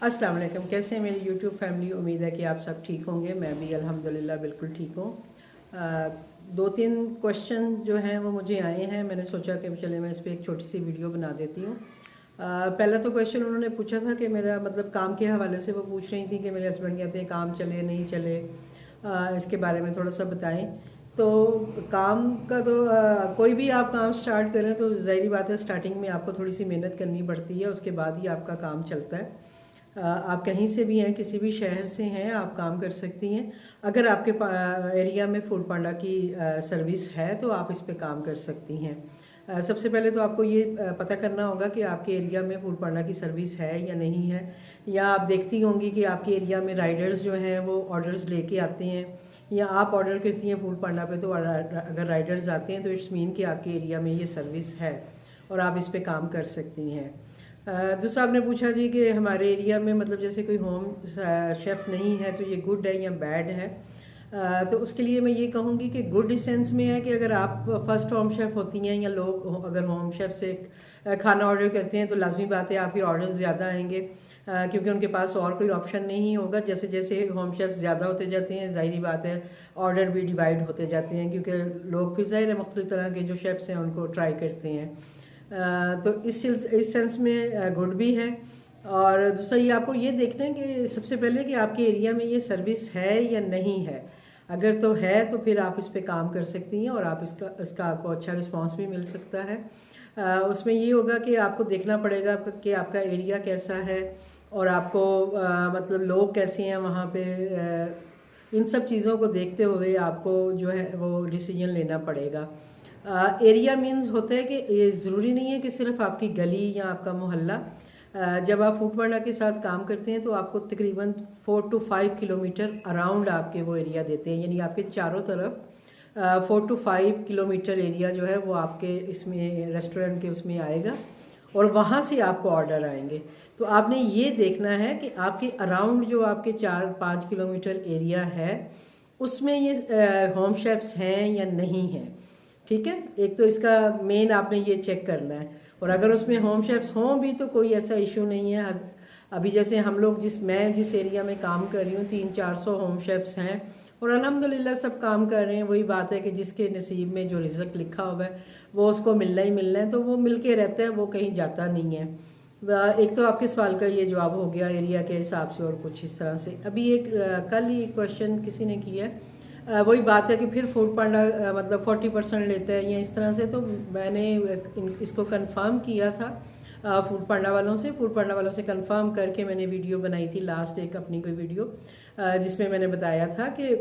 अस्सलाम वालेकुम। कैसे हैं मेरी यूट्यूब फैमिली? उम्मीद है कि आप सब ठीक होंगे। मैं भी अल्हम्दुलिल्लाह बिल्कुल ठीक हूँ। दो तीन क्वेश्चन जो हैं वो मुझे आए हैं, मैंने सोचा कि चले मैं इस पर एक छोटी सी वीडियो बना देती हूँ। पहला तो क्वेश्चन उन्होंने पूछा था कि मेरा मतलब काम के हवाले से वो पूछ रही थी कि मेरे हस्बैंड कहते हैं काम चले नहीं चले, इसके बारे में थोड़ा सा बताएं। तो काम का तो कोई भी आप काम स्टार्ट करें तो ज़ाहिरी बात है स्टार्टिंग में आपको थोड़ी सी मेहनत करनी पड़ती है, उसके बाद ही आपका काम चलता है। आप कहीं से भी हैं, किसी भी शहर से हैं, आप काम कर सकती हैं। अगर आपके एरिया में फूड पांडा की सर्विस है तो आप इस पे काम कर सकती हैं। सबसे पहले तो आपको ये पता करना होगा कि आपके एरिया में फूड पांडा की सर्विस है या नहीं है। या आप देखती होंगी कि आपके एरिया में राइडर्स जो हैं वो ऑर्डर्स लेके आते हैं, या आप ऑर्डर करती हैं फूड पांडा पे, तो अगर राइडर्स आते हैं तो इट्स मीन कि आपके एरिया में ये सर्विस है और आप इस पे काम कर सकती हैं। दूसरा आपने पूछा जी कि हमारे एरिया में मतलब जैसे कोई होम शेफ़ नहीं है तो ये गुड है या बैड है। तो उसके लिए मैं ये कहूँगी कि गुड इस सेंस में है कि अगर आप फर्स्ट होम शेफ़ होती हैं या लोग अगर होम शेफ़ से खाना ऑर्डर करते हैं तो लाजमी बात है आपके ऑर्डर्स ज़्यादा आएंगे, क्योंकि उनके पास और कोई ऑप्शन नहीं होगा। जैसे जैसे होम शेफ़ ज़्यादा होते जाते हैं ज़ाहिरी बात है ऑर्डर भी डिवाइड होते जाते हैं, क्योंकि लोग फिर ज़ाहिर है मुख्तलिफ तरह के जो शेफ़्स हैं उनको ट्राई करते हैं। तो इस सेंस में गुड भी है। और दूसरा ये आपको ये देखना है कि सबसे पहले कि आपके एरिया में ये सर्विस है या नहीं है। अगर तो है तो फिर आप इस पे काम कर सकती हैं और आप इसका आपको अच्छा रिस्पांस भी मिल सकता है। उसमें ये होगा कि आपको देखना पड़ेगा कि आपका एरिया कैसा है और आपको मतलब लोग कैसे हैं वहाँ पे। इन सब चीज़ों को देखते हुए आपको जो है वो डिसीजन लेना पड़ेगा। एरिया मीन्स होता है कि ये ज़रूरी नहीं है कि सिर्फ आपकी गली या आपका मोहल्ला। जब आप फूड पांडा के साथ काम करते हैं तो आपको तकरीबन 4 to 5 किलोमीटर अराउंड आपके वो एरिया देते हैं, यानी आपके चारों तरफ 4 to 5 किलोमीटर एरिया जो है वो आपके इसमें रेस्टोरेंट के उसमें आएगा और वहाँ से आपको ऑर्डर आएंगे। तो आपने ये देखना है कि आपके अराउंड जो आपके 4-5 किलोमीटर एरिया है उसमें ये होम शेफ्स हैं या नहीं हैं। ठीक है, एक तो इसका मेन आपने ये चेक करना है। और अगर उसमें होम शेफ्स हों भी तो कोई ऐसा इशू नहीं है। अभी जैसे हम लोग मैं जिस एरिया में काम कर रही हूँ 300-400 होम शेफ्स हैं और अल्हम्दुलिल्लाह सब काम कर रहे हैं। वही बात है कि जिसके नसीब में जो रिज़्क लिखा हुआ है वो उसको मिलना ही मिलना है, तो वो मिल के रहता है, वो कहीं जाता नहीं है। एक तो आपके सवाल का ये जवाब हो गया एरिया के हिसाब से। और कुछ इस तरह से अभी कल ही क्वेश्चन किसी ने किया है, वही बात है कि फिर फूड पांडा मतलब 40% लेता है या इस तरह से। तो मैंने इसको कंफर्म किया था फूड पांडा वालों से। फूड पांडा वालों से कंफर्म करके मैंने वीडियो बनाई थी लास्ट, एक अपनी कोई वीडियो जिसमें मैंने बताया था कि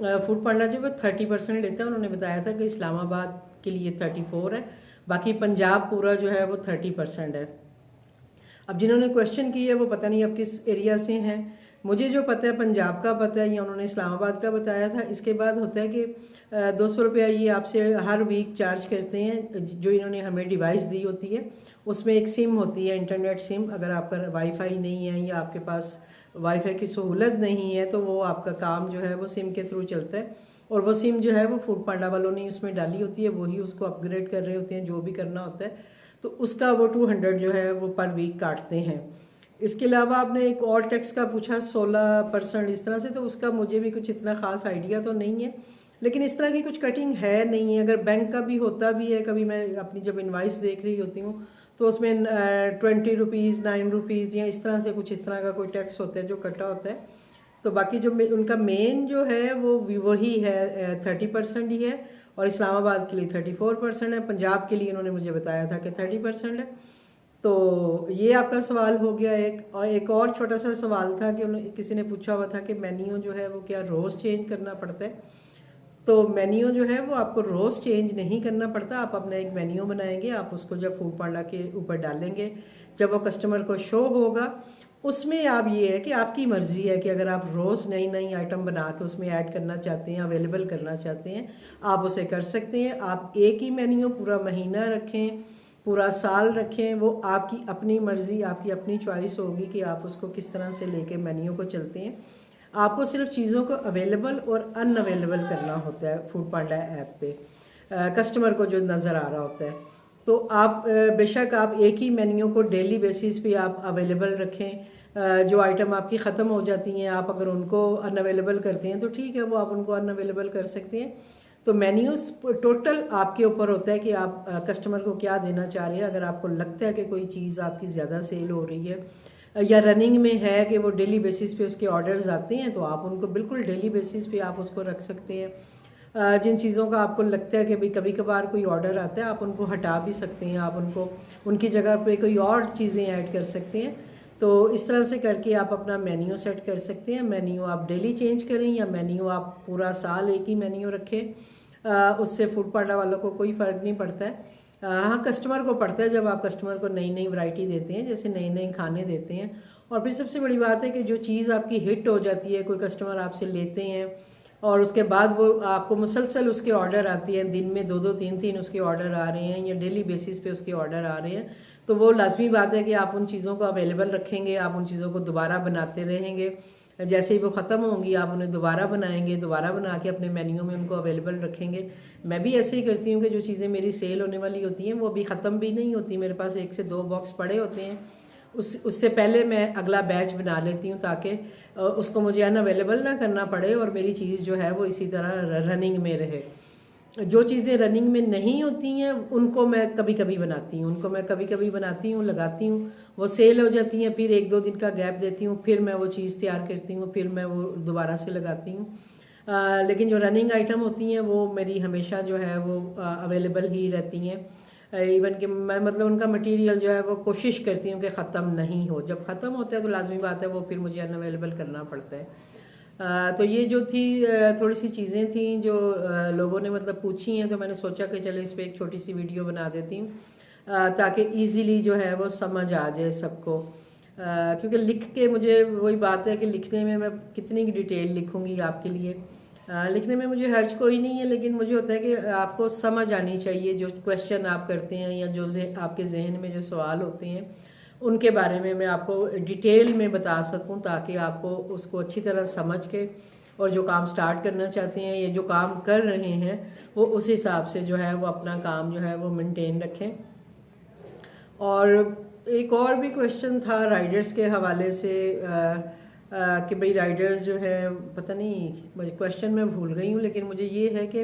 फूड पांडा जो वो 30% लेता है। उन्होंने बताया था कि इस्लामाबाद के लिए 34 है, बाकी पंजाब पूरा जो है वो 30% है। अब जिन्होंने क्वेश्चन किया है वो पता नहीं अब किस एरिया से हैं। मुझे जो पता है पंजाब का पता है, या उन्होंने इस्लामाबाद का बताया था। इसके बाद होता है कि 200 रुपया ये आपसे हर वीक चार्ज करते हैं। जो इन्होंने हमें डिवाइस दी होती है उसमें एक सिम होती है, इंटरनेट सिम। अगर आपका वाईफाई नहीं है या आपके पास वाईफाई की सहूलत नहीं है तो वो आपका काम जो है वो सिम के थ्रू चलता है। और वो सिम जो है वो फूड पांडा वालों ने उसमें डाली होती है, वही उसको अपग्रेड कर रहे होते हैं जो भी करना होता है। तो उसका वो 200 जो है वो पर वीक काटते हैं। इसके अलावा आपने एक और टैक्स का पूछा 16% इस तरह से, तो उसका मुझे भी कुछ इतना ख़ास आइडिया तो नहीं है, लेकिन इस तरह की कुछ कटिंग है नहीं है। अगर बैंक का भी होता भी है, कभी मैं अपनी जब इनवाइस देख रही होती हूँ तो उसमें 20 रुपीज़ 9 रुपीज़ या इस तरह से कुछ इस तरह का कोई टैक्स होता है जो कटा होता है। तो बाकी जो उनका मेन जो है वो वही है 30% ही है। और इस्लामाबाद के लिए 34% है। पंजाब के लिए उन्होंने मुझे बताया था कि 30% है। तो ये आपका सवाल हो गया एक और छोटा सा सवाल था कि किसी ने पूछा हुआ था कि मेन्यू जो है वो क्या रोज़ चेंज करना पड़ता है। तो मेन्यू जो है वो आपको रोज़ चेंज नहीं करना पड़ता। आप अपना एक मेन्यू बनाएंगे, आप उसको जब फूड पांडा के ऊपर डालेंगे, जब वो कस्टमर को शो होगा उसमें आप ये है कि आपकी मर्ज़ी है कि अगर आप रोज़ नई नई आइटम बना के उसमें ऐड करना चाहते हैं, अवेलेबल करना चाहते हैं, आप उसे कर सकते हैं। आप एक ही मेन्यू पूरा महीना रखें, पूरा साल रखें, वो आपकी अपनी मर्ज़ी, आपकी अपनी चॉइस होगी कि आप उसको किस तरह से लेके मेन्यू को चलते हैं। आपको सिर्फ चीज़ों को अवेलेबल और अनअवेलेबल करना होता है फूड पांडा ऐप पे, कस्टमर को जो नज़र आ रहा होता है। तो आप बेशक आप एक ही मेन्यू को डेली बेसिस पे आप अवेलेबल रखें। जो आइटम आपकी ख़त्म हो जाती हैं, आप अगर उनको अनअवेलेबल करते हैं तो ठीक है, वो आप उनको अनअवेलेबल कर सकते हैं। तो मेन्यूज़ टोटल आपके ऊपर होता है कि आप कस्टमर को क्या देना चाह रहे हैं। अगर आपको लगता है कि कोई चीज़ आपकी ज़्यादा सेल हो रही है या रनिंग में है कि वो डेली बेसिस पे उसके ऑर्डर्स आते हैं, तो आप उनको बिल्कुल डेली बेसिस पे आप उसको रख सकते हैं। जिन चीज़ों का आपको लगता है कि भाई कभी कभार कोई ऑर्डर आता है, आप उनको हटा भी सकते हैं, आप उनको उनकी जगह पे कोई और चीज़ें ऐड कर सकते हैं। तो इस तरह से करके आप अपना मेन्यू सेट कर सकते हैं। मेन्यू आप डेली चेंज करें या मेन्यू आप पूरा साल एक ही मेन्यू रखें, उससे फूड पांडा वालों को कोई फ़र्क नहीं पड़ता है। हाँ, कस्टमर को पड़ता है जब आप कस्टमर को नई नई वैरायटी देते हैं, जैसे नए नए खाने देते हैं। और फिर सबसे बड़ी बात है कि जो चीज़ आपकी हिट हो जाती है, कोई कस्टमर आपसे लेते हैं और उसके बाद वो आपको मुसलसल उसके ऑर्डर आती है, दिन में 2-2 3-3 उसके ऑर्डर आ रहे हैं या डेली बेसिस पे उसके ऑर्डर आ रहे हैं, तो वो लाजमी बात है कि आप उन चीज़ों को अवेलेबल रखेंगे, आप उन चीज़ों को दोबारा बनाते रहेंगे। जैसे ही वो ख़त्म होंगी आप उन्हें दोबारा बनाएंगे, दोबारा बना के अपने मेन्यू में उनको अवेलेबल रखेंगे। मैं भी ऐसे ही करती हूँ कि जो चीज़ें मेरी सेल होने वाली होती हैं वो अभी ख़त्म भी नहीं होती, मेरे पास 1 से 2 बॉक्स पड़े होते हैं, उससे पहले मैं अगला बैच बना लेती हूँ ताकि उसको मुझे अनअवेलेबल ना करना पड़े और मेरी चीज़ जो है वो इसी तरह रनिंग में रहे। जो चीज़ें रनिंग में नहीं होती हैं उनको मैं कभी कभी बनाती हूँ, लगाती हूँ, वो सेल हो जाती हैं, फिर 1-2 दिन का गैप देती हूँ, फिर मैं वो चीज़ तैयार करती हूँ, फिर मैं वो दोबारा से लगाती हूँ। लेकिन जो रनिंग आइटम होती हैं वो मेरी हमेशा जो है वो अवेलेबल ही रहती हैं। इवन कि मैं मतलब उनका मटेरियल जो है वो कोशिश करती हूँ कि ख़त्म नहीं हो। जब ख़त्म होता है तो लाजमी बात है वो फिर मुझे अनअवेलेबल करना पड़ता है। तो ये जो थी थोड़ी सी चीज़ें थी जो लोगों ने मतलब पूछी हैं, तो मैंने सोचा कि चलो इस पर एक छोटी सी वीडियो बना देती हूँ ताकि इजीली जो है वो समझ आ जाए सबको। क्योंकि लिख के मुझे वही बात है कि लिखने में मैं कितनी डिटेल लिखूँगी आपके लिए। लिखने में मुझे हर्ज कोई नहीं है, लेकिन मुझे होता है कि आपको समझ आनी चाहिए जो क्वेश्चन आप करते हैं या जो आपके जहन में जो सवाल होते हैं उनके बारे में मैं आपको डिटेल में बता सकूं, ताकि आपको उसको अच्छी तरह समझ के और जो काम स्टार्ट करना चाहते हैं या जो काम कर रहे हैं वो उस हिसाब से जो है वो अपना काम जो है वो मेंटेन रखें। और एक और भी क्वेश्चन था राइडर्स के हवाले से कि भाई राइडर्स जो है, पता नहीं क्वेश्चन मैं भूल गई हूँ, लेकिन मुझे ये है कि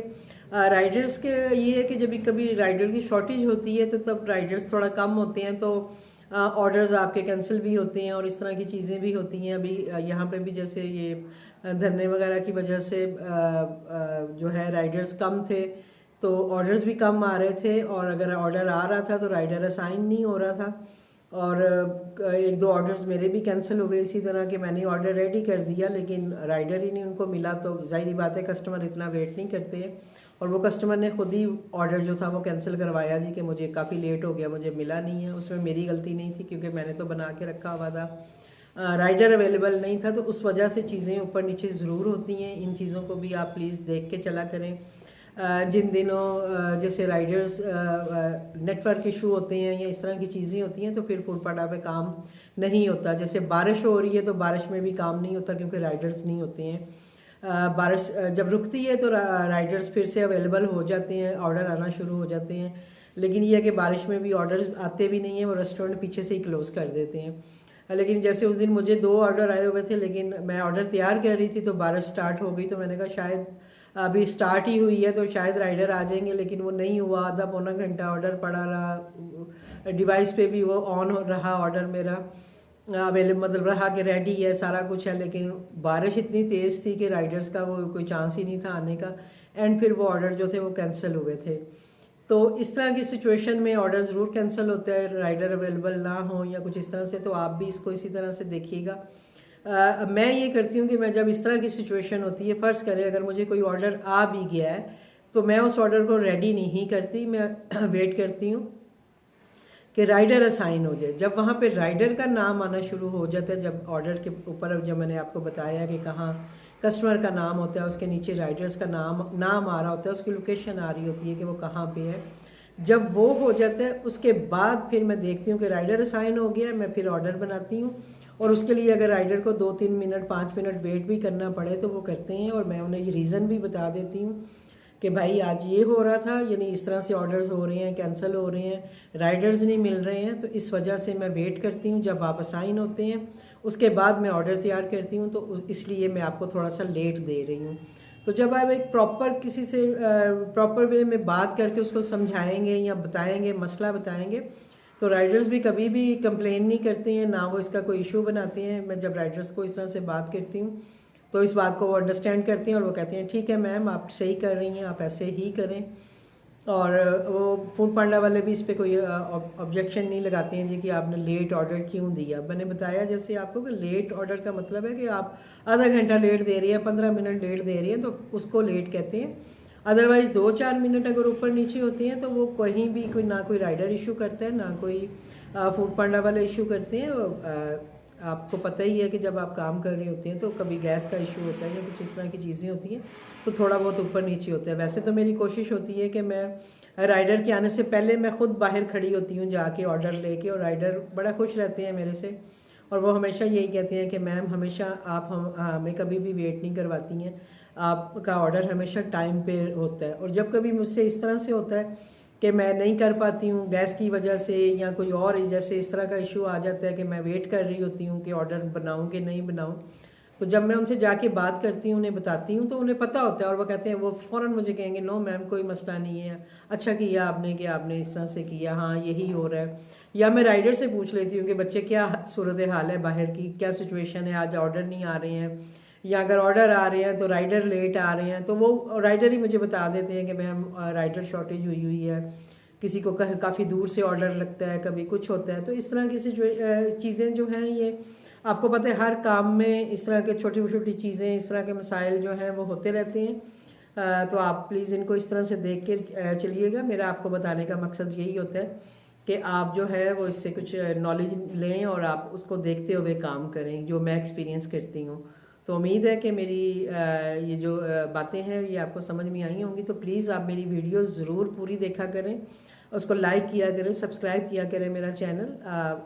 राइडर्स के ये है कि जब कभी राइडर की शॉर्टेज होती है तो तब राइडर्स थोड़ा कम होते हैं, तो ऑर्डर्स आपके कैंसिल भी होते हैं और इस तरह की चीज़ें भी होती हैं। अभी यहाँ पे भी जैसे ये धरने वगैरह की वजह से जो है राइडर्स कम थे, तो ऑर्डर्स भी कम आ रहे थे, और अगर ऑर्डर आ रहा था तो राइडर असाइन नहीं हो रहा था, और 1-2 ऑर्डर्स मेरे भी कैंसिल हो गए इसी तरह के। मैंने ऑर्डर रेडी कर दिया लेकिन राइडर ही नहीं उनको मिला, तो जाहिर बात है कस्टमर इतना वेट नहीं करते, और वो कस्टमर ने खुद ही ऑर्डर जो था वो कैंसिल करवाया जी कि मुझे काफ़ी लेट हो गया, मुझे मिला नहीं है। उसमें मेरी गलती नहीं थी क्योंकि मैंने तो बना के रखा हुआ था, राइडर अवेलेबल नहीं था, तो उस वजह से चीज़ें ऊपर नीचे ज़रूर होती हैं। इन चीज़ों को भी आप प्लीज़ देख के चला करें। जिन दिनों जैसे राइडर्स नेटवर्क इशू होते हैं या इस तरह की चीज़ें होती हैं तो फिर फूड पांडा पे काम नहीं होता। जैसे बारिश हो रही है तो बारिश में भी काम नहीं होता क्योंकि राइडर्स नहीं होते हैं। बारिश जब रुकती है तो राइडर्स फिर से अवेलेबल हो जाते हैं, ऑर्डर आना शुरू हो जाते हैं, लेकिन ये है कि बारिश में भी ऑर्डर्स आते भी नहीं हैं, वो रेस्टोरेंट पीछे से ही क्लोज़ कर देते हैं। लेकिन जैसे उस दिन मुझे 2 ऑर्डर आए हुए थे, लेकिन मैं ऑर्डर तैयार कर रही थी तो बारिश स्टार्ट हो गई, तो मैंने कहा शायद अभी स्टार्ट ही हुई है तो शायद राइडर आ जाएंगे, लेकिन वो नहीं हुआ। आधा पौना घंटा ऑर्डर पड़ा रहा, डिवाइस पे भी वो ऑन रहा ऑर्डर मेरा अवेलेबल, मतलब रहा कि रेडी है सारा कुछ है, लेकिन बारिश इतनी तेज़ थी कि राइडर्स का वो कोई चांस ही नहीं था आने का, एंड फिर वो ऑर्डर जो थे वो कैंसिल हुए थे। तो इस तरह की सिचुएशन में ऑर्डर ज़रूर कैंसिल होता है, राइडर अवेलेबल ना हो या कुछ इस तरह से, तो आप भी इसको इसी तरह से देखिएगा। मैं ये करती हूँ कि मैं जब इस तरह की सिचुएशन होती है, फ़र्ज़ करें अगर मुझे कोई ऑर्डर आ भी गया है तो मैं उस ऑर्डर को रेडी नहीं करती, मैं वेट करती हूँ कि राइडर असाइन हो जाए। जब वहाँ पे राइडर का नाम आना शुरू हो जाता है, जब ऑर्डर के ऊपर जब मैंने आपको बताया कि कहाँ कस्टमर का नाम होता है, उसके नीचे राइडर्स का नाम आ रहा होता है, उसकी लोकेशन आ रही होती है कि वो कहाँ पे है, जब वो हो जाता है उसके बाद फिर मैं देखती हूँ कि राइडर असाइन हो गया है, मैं फिर ऑर्डर बनाती हूँ। और उसके लिए अगर राइडर को 2-3 मिनट 5 मिनट वेट भी करना पड़े तो वो करते हैं, और मैं उन्हें ये रीज़न भी बता देती हूँ कि भाई आज ये हो रहा था, यानी इस तरह से ऑर्डर्स हो रहे हैं, कैंसिल हो रहे हैं, राइडर्स नहीं मिल रहे हैं, तो इस वजह से मैं वेट करती हूँ जब आप असाइन होते हैं, उसके बाद मैं ऑर्डर तैयार करती हूँ, तो इसलिए मैं आपको थोड़ा सा लेट दे रही हूँ। तो जब आप एक प्रॉपर किसी से प्रॉपर वे में बात करके उसको समझाएंगे या बताएंगे, मसला बताएंगे, तो राइडर्स भी कभी भी कंप्लेन नहीं करते हैं, ना वो इसका कोई इशू बनाते हैं। मैं जब राइडर्स को इस तरह से बात करती हूँ तो इस बात को वो अंडरस्टैंड करते हैं और वो कहते हैं ठीक है मैम, आप सही कर रही हैं, आप ऐसे ही करें। और वो फूड पांडा वाले भी इस पर कोई ऑब्जेक्शन नहीं लगाते हैं जी कि आपने लेट ऑर्डर क्यों दिया। मैंने बताया जैसे आपको कि लेट ऑर्डर का मतलब है कि आप आधा घंटा लेट दे रही हैं, 15 मिनट लेट दे रही हैं, तो उसको लेट कहते हैं। अदरवाइज़ 2-4 मिनट अगर ऊपर नीचे होते हैं तो वो कहीं भी कोई ना कोई राइडर इशू करता है, ना कोई फूड पांडा वाले इशू करते हैं। आपको पता ही है कि जब आप काम कर रही होती हैं तो कभी गैस का इशू होता है या कुछ इस तरह की चीज़ें होती हैं, तो थोड़ा बहुत ऊपर नीचे होता है। वैसे तो मेरी कोशिश होती है कि मैं राइडर के आने से पहले मैं खुद बाहर खड़ी होती हूँ जाके ऑर्डर लेके, और राइडर बड़ा खुश रहते हैं मेरे से, और वो हमेशा यही कहते हैं कि मैम हमेशा आप हमें कभी भी वेट नहीं करवाती हैं, आपका ऑर्डर हमेशा टाइम पे होता है। और जब कभी मुझसे इस तरह से होता है कि मैं नहीं कर पाती हूँ गैस की वजह से या कोई और जैसे इस तरह का इशू आ जाता है कि मैं वेट कर रही होती हूँ कि ऑर्डर बनाऊँ कि नहीं बनाऊँ, तो जब मैं उनसे जाके बात करती हूँ, उन्हें बताती हूँ, तो उन्हें पता होता है और वो कहते हैं, वो फ़ौरन मुझे कहेंगे नो मैम कोई मसला नहीं है, अच्छा किया आपने कि आपने इस तरह से किया, हाँ यही हो रहा है। या मैं राइडर से पूछ लेती हूँ कि बच्चे क्या सूरत हाल है बाहर की, क्या सिचुएशन है, आज ऑर्डर नहीं आ रहे हैं, या अगर ऑर्डर आ रहे हैं तो राइडर लेट आ रहे हैं, तो वो राइडर ही मुझे बता देते हैं कि मैम राइडर शॉर्टेज हुई है, किसी को काफ़ी दूर से ऑर्डर लगता है, कभी कुछ होता है। तो इस तरह की चीज़ें जो हैं, ये आपको पता है हर काम में इस तरह के छोटी छोटी चीज़ें, इस तरह के मसाइल जो हैं वो होते रहते हैं। तो आप प्लीज़ इनको इस तरह से देख के चलिएगा। मेरा आपको बताने का मकसद यही होता है कि आप जो है वो इससे कुछ नॉलेज लें और आप उसको देखते हुए काम करें, जो मैं एक्सपीरियंस करती हूँ। तो उम्मीद है कि मेरी ये जो बातें हैं ये आपको समझ में आई होंगी। तो प्लीज़ आप मेरी वीडियो ज़रूर पूरी देखा करें, उसको लाइक किया करें, सब्सक्राइब किया करें मेरा चैनल।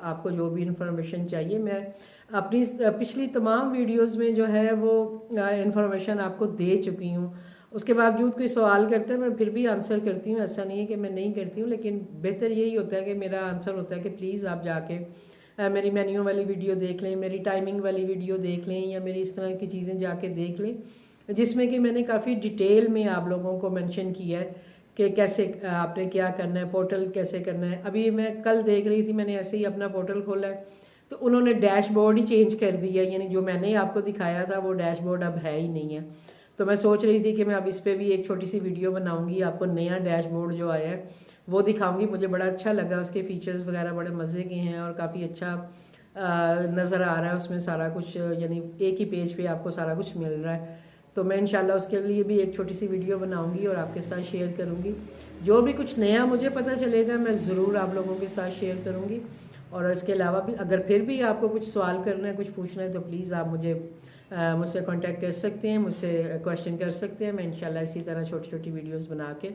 आपको जो भी इंफॉर्मेशन चाहिए, मैं अपनी पिछली तमाम वीडियोस में जो है वो इंफॉर्मेशन आपको दे चुकी हूँ। उसके बावजूद कोई सवाल करता है मैं फिर भी आंसर करती हूँ, ऐसा नहीं है कि मैं नहीं करती हूँ, लेकिन बेहतर यही होता है कि मेरा आंसर होता है कि प्लीज़ आप जाके मेरी मेन्यू वाली वीडियो देख लें, मेरी टाइमिंग वाली वीडियो देख लें, या मेरी इस तरह की चीज़ें जाके देख लें, जिसमें कि मैंने काफ़ी डिटेल में आप लोगों को मेंशन किया है कि कैसे आपने क्या करना है, पोर्टल कैसे करना है। अभी मैं कल देख रही थी, मैंने ऐसे ही अपना पोर्टल खोला है तो उन्होंने डैशबोर्ड ही चेंज कर दिया, यानी जो मैंने आपको दिखाया था वो डैशबोर्ड अब है ही नहीं है। तो मैं सोच रही थी कि मैं अब इस पर भी एक छोटी सी वीडियो बनाऊंगी, आपको नया डैशबोर्ड जो आया है वो दिखाऊंगी। मुझे बड़ा अच्छा लगा, उसके फीचर्स वगैरह बड़े मज़े के हैं और काफ़ी अच्छा नज़र आ रहा है उसमें सारा कुछ, यानी एक ही पेज पे आपको सारा कुछ मिल रहा है। तो मैं इंशाल्लाह उसके लिए भी एक छोटी सी वीडियो बनाऊंगी और आपके साथ शेयर करूंगी। जो भी कुछ नया मुझे पता चलेगा मैं ज़रूर आप लोगों के साथ शेयर करूंगी। और इसके अलावा भी अगर फिर भी आपको कुछ सवाल करना है, कुछ पूछना है, तो प्लीज़ आप मुझसे कांटेक्ट कर सकते हैं, मुझसे क्वेश्चन कर सकते हैं। मैं इंशाल्लाह इसी तरह छोटी छोटी वीडियोस बना के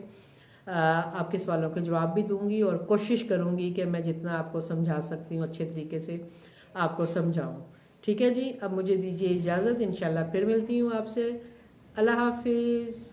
आपके सवालों के जवाब भी दूंगी और कोशिश करूंगी कि मैं जितना आपको समझा सकती हूँ अच्छे तरीके से आपको समझाऊँ। ठीक है जी, अब मुझे दीजिए इजाज़त, इंशाल्लाह फिर मिलती हूँ आपसे। अल्लाह हाफिज़।